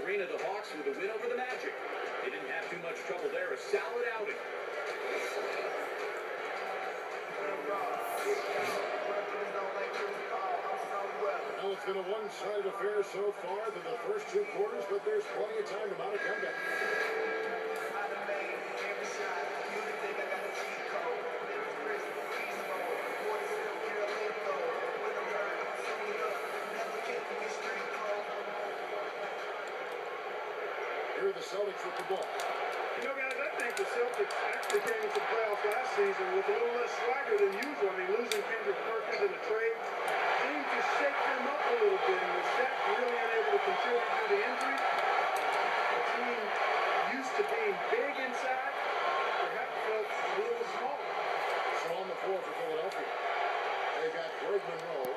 arena, the Hawks with a win over the Magic. They didn't have too much trouble there. A solid outing. Well, it's been a one-sided affair so far through the first two quarters, but there's plenty of time to mount a comeback. Here are the Celtics with the ball. You know, guys, I think the Celtics actually came into the playoffs last season with a little less swagger than usual. I mean, losing Kendrick Perkins in the trade seemed to shake them up a little bit. And with Shaq really unable to contribute due to injury, the team used to being big inside, perhaps felt a little smaller. So on the floor for Philadelphia, they've got Greg Monroe.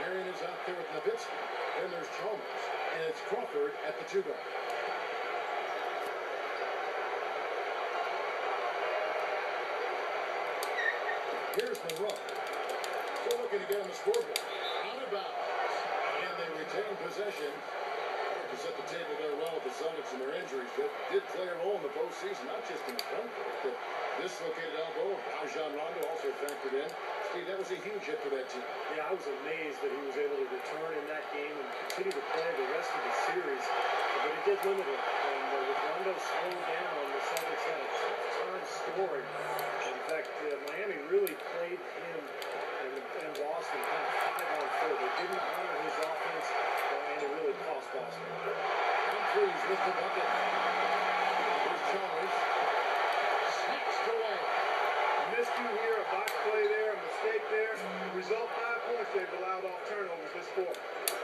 Marion is out there with Nowitzki. Then there's Chalmers. And it's Crawford at the 2 guard. Here's Monroe. Still looking to get on the scoreboard. Out of bounds. And they retain possession. To set the table there well with the Celtics and their injuries that did play a role in the postseason, not just in the front court. The dislocated elbow of Rajon Rondo also factored in. Steve, that was a huge hit for that team. Yeah, I was amazed that he was able to return in that game and continue to play the rest of the series. But it did limit him. And with Rondo slowed down, the Celtics had a tough time scoring. In fact, Miami really played him and Boston kind of 5-on-4. They didn't honor his offense, and it really cost Boston. Humphries with the bucket. Here's Chalmers. Snatched away. Miscue here, a box play there, a mistake there. Result 5 points they've allowed off turnovers this quarter.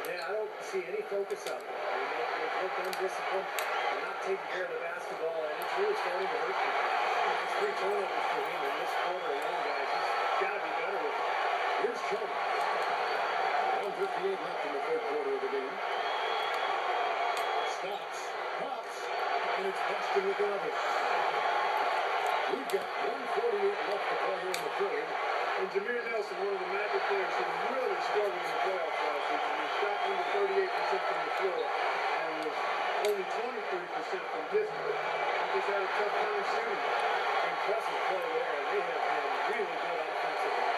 Yeah, I don't see any focus out there. They've looked undisciplined. They're not taking care of the basketball, and it's really starting to hurt people. It's 3 turnovers for him in this quarter alone, guys. He's got to be better with it. Here's Chalmers. 1:58 left in the third quarter of the game. Stops, pops, and it's Boston with the level. We've got 1:48 left to play here in the third. And Jameer Nelson, one of the Magic players who really struggled in the playoffs last season. He shot under 38% from the floor and was only 23% from distance. He just had a tough time shooting. Impressive play there. They have been really good offensively.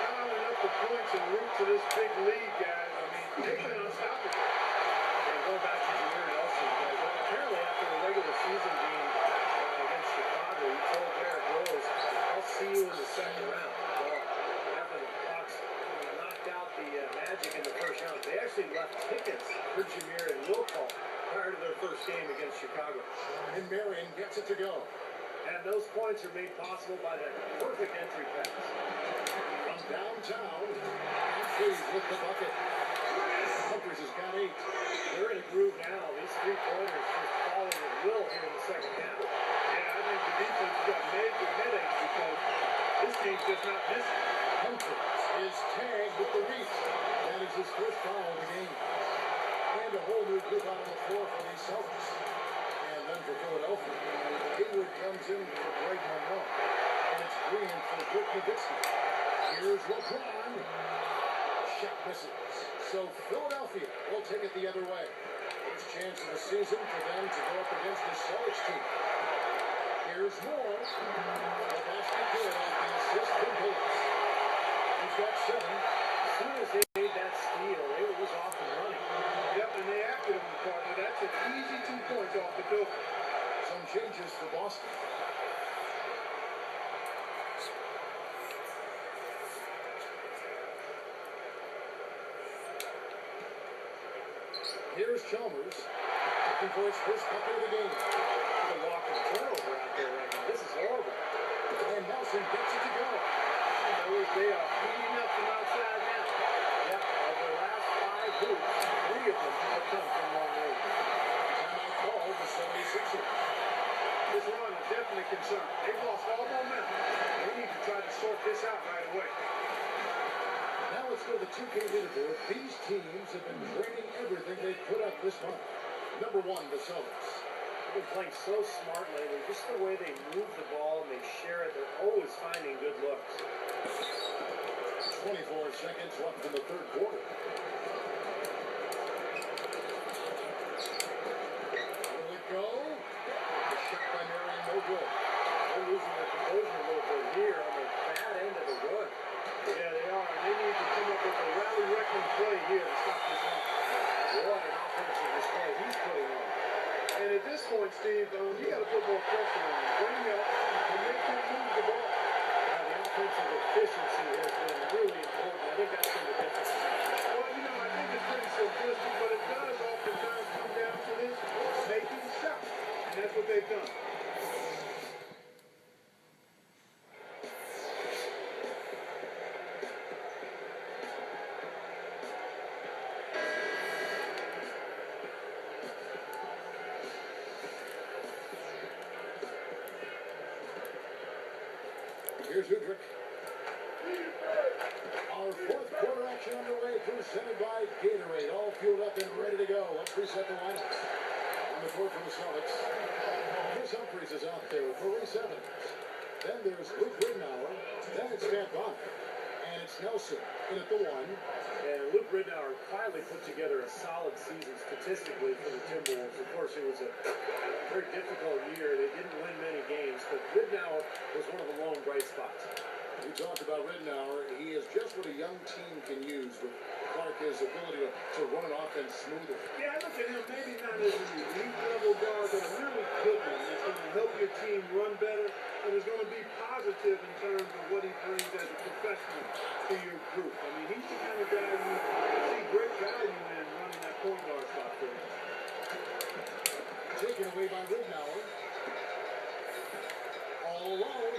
Piling up the points en route to this big lead, guys. I mean, they've been unstoppable. And going back to Jameer Nelson, guys, apparently after the regular season game against Chicago, he told Derrick Rose, I'll see you in the second round. Well, after the Hawks knocked out the Magic in the first round, they actually left tickets for Jameer and will call prior to their first game against Chicago. And Marion gets it to go. And those points are made possible by that perfect entry pass. From downtown, Humphries with the bucket. Humphries has got 8. They're in a groove now. These 3-pointers just falling at will here in the second half. Yeah, I think the defense has got major headaches because this team's just not missing. Humphries is tagged with the reach. That is his first foul of the game. And a whole new group out on the floor for these Celtics. And then for Philadelphia, Hayward comes in for Greg Monroe. And it's Green for Dirk Nowitzki. Here's LeBron. Shot misses. So Philadelphia will take it the other way. First chance of the season for them to go up against the Celtics team. Here's Moore. The basket good off the assist from Billups. He's got 7. As soon as they made that steal, it was off and running. Yep, and they acted on the partner. That's an easy 2 points off the door. Some changes for Boston. Here's Chalmers, looking for his first bucket of the game. The walking turnover out there right now. This is horrible. And Nelson gets it to go. They are heating up from outside now. Yep, of their last 5 hoops, 3 of them have come from long range. Timeout called the 76ers. This run is definitely a concern. They've lost all momentum. They need to try to sort this out right away. Now let's go to the 2K leaderboard. These teams have been trading everything they've put up this month. Number 1, the Celtics. They've been playing so smart lately. Just the way they move the ball and they share it, they're always finding good looks. 24 seconds left in the third quarter. Steve. You got to put more pressure on him. Bring him up and make him move the ball. The offensive efficiency has been really important. I think that's been the difference. Well, I think it's pretty simplistic, but it does oftentimes come down to this, making shots. And that's what they've done. Here's Udrich. Our fourth quarter action underway, presented by Gatorade. All fueled up and ready to go. Let's reset the lineup. On the court for the Celtics, Chris Humphries is out there for resetting. Then there's Luke Ridnour. Then it's Matt Bonner. And it's Nelson in at the one. And Luke Ridnour quietly put together a solid season statistically for the Timberwolves. Of course, it was a very difficult year. They didn't win many games, but Ridnour was one of the lone bright spots. We talked about Ridnour. He is just what a young team can use with Clark's ability to run an offense smoother. Yeah, I look at him maybe not as an elite level guard, but a really good one. It's going to help your team run better, and it's going to be positive in terms of what he brings as a professional to your group. I mean, he's the kind of guy you see great value in running that point guard spot for you. Taken away by Ridnour. All alone,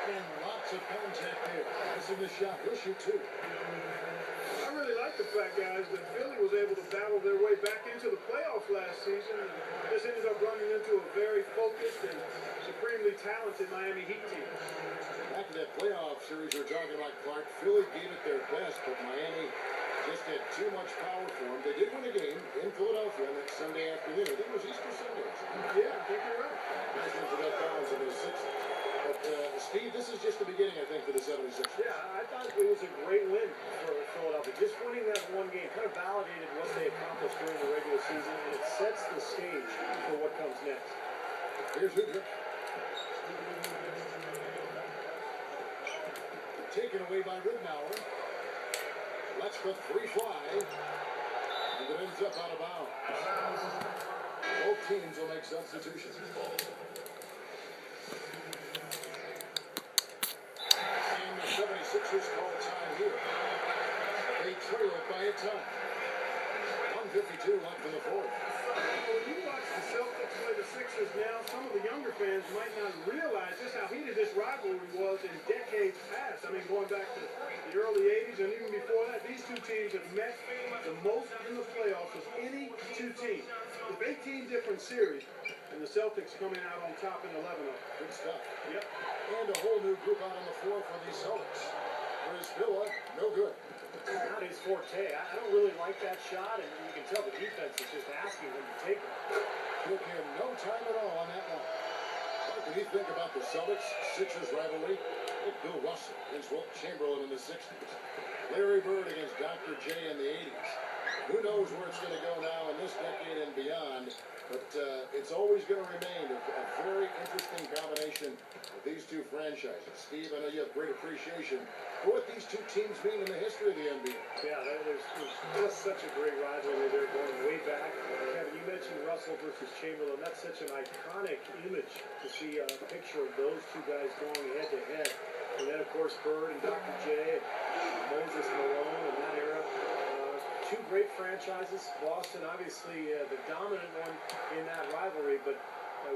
and lots of contact there. Missing the shot. He'll shoot two. I really like the fact, guys, that Philly was able to battle their way back into the playoffs last season, and this ended up running into a very focused and supremely talented Miami Heat team. Back to that playoff series we're talking about, Clark. Philly gave it their best, but Miami just had too much power for them. They did win a game in Philadelphia next Sunday afternoon. I think it was Easter Sunday. Yeah, I think you're right. Nice one for that Browns in those Sixers. But, Steve, this is just the beginning, I think, for the 76ers. Yeah, I thought it was a great win for Philadelphia. Just winning that one game kind of validated what they accomplished during the regular season, and it sets the stage for what comes next. Here's Udrich. Taken away by Ridnour. Lets the three fly. And it ends up out of bounds. Both teams will make substitutions. And the 76ers call time here. They trail it by a ton. 1:52 left in the fourth. When you watch the Celtics play the Sixers now, some of the younger fans might not realize just how heated this rivalry was in decades past. I mean, going back to the early 80s and even before that, these two teams have met the most in the playoffs of any two teams. With 18 different series, and the Celtics coming out on top in 11 of them. Good stuff. Yep. And a whole new group out on the floor for the Celtics. Whereas Villa, no good. Not his forte. I don't really like that shot, and you can tell the defense is just asking him to take it. Took him no time at all on that one. What do you think about the Celtics-Sixers rivalry? Look, Bill Russell against Wilt Chamberlain in the 60s. Larry Bird against Dr. J in the 80s. Who knows where it's going to go now in this decade and beyond, but it's always going to remain a very interesting combination of these two franchises. Steve, I know you have great appreciation for what these two teams mean in the history of the NBA. Yeah, there's just such a great rivalry there going way back. Kevin, you mentioned Russell versus Chamberlain. That's such an iconic image to see a picture of those two guys going head-to-head. And then, of course, Bird and Dr. J and Moses Malone in that era. Two great franchises. Boston, obviously, the dominant one in that rivalry. But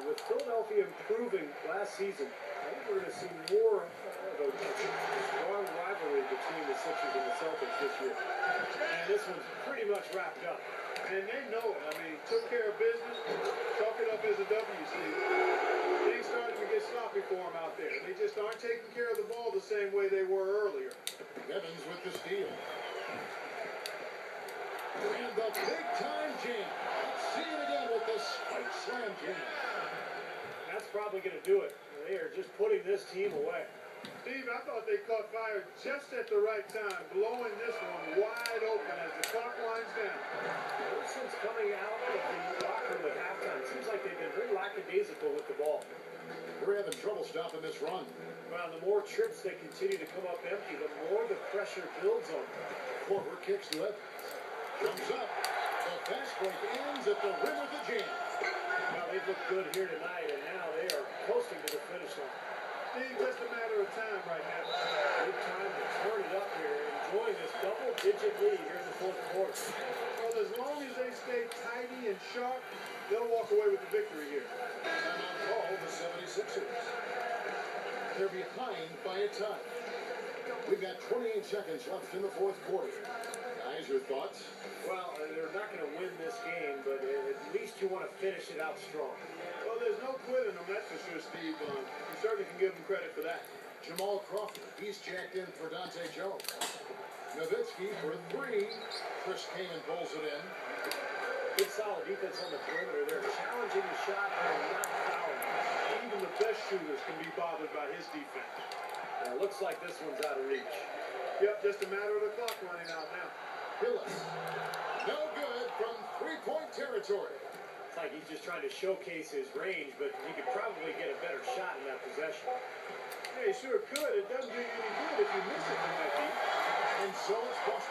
with Philadelphia improving last season, I think we're going to see more of a strong rivalry between the Sixers and the Celtics this year. And this one's pretty much wrapped up. And they know it. I mean, took care of business. Chalk it up as a W, Steve. Things starting to get sloppy for them out there. They just aren't taking care of the ball the same way they were earlier. Evans with the steal. And the big-time jam. Let's see it again with the spike slam jam. That's probably going to do it. They are just putting this team away. Steve, I thought they caught fire just at the right time, blowing this one wide open as the clock winds down. Ever since coming out of the locker room at halftime, it seems like they've been very lackadaisical with the ball. We're having trouble stopping this run. Well, the more trips they continue to come up empty, the more the pressure builds on them. Forward kicks to Evans. Comes up. The fast break ends at the rim of the jam. Well, they've looked good here tonight, and now they are coasting to the finish line. It's just a matter of time right now. Good time to turn it up here, enjoying this double-digit lead here in the fourth quarter. Well, as long as they stay tidy and sharp, they'll walk away with the victory here. Timeout call the 76ers. They're behind by a ton. We've got 28 seconds left in the fourth quarter. Guys, your thoughts? Well, they're not going to win this game, but at least you want to finish it out strong. Well, there's no quitting them, that's for sure, Steve. You certainly can give them credit for that. Jamal Crawford, he's jacked in for Dante Jones. Nowitzki for three. Chris Kaman pulls it in. Good solid defense on the perimeter. They're challenging the shot and not fouling. Even the best shooters can be bothered by his defense. Now, it looks like this one's out of reach. Yep, just a matter of the clock running out now. Hillis. No good from three-point territory. It's like he's just trying to showcase his range, but he could probably get a better shot in that possession. Yeah, he sure could. It doesn't do you any good if you miss it from that deep. And so it's Boston.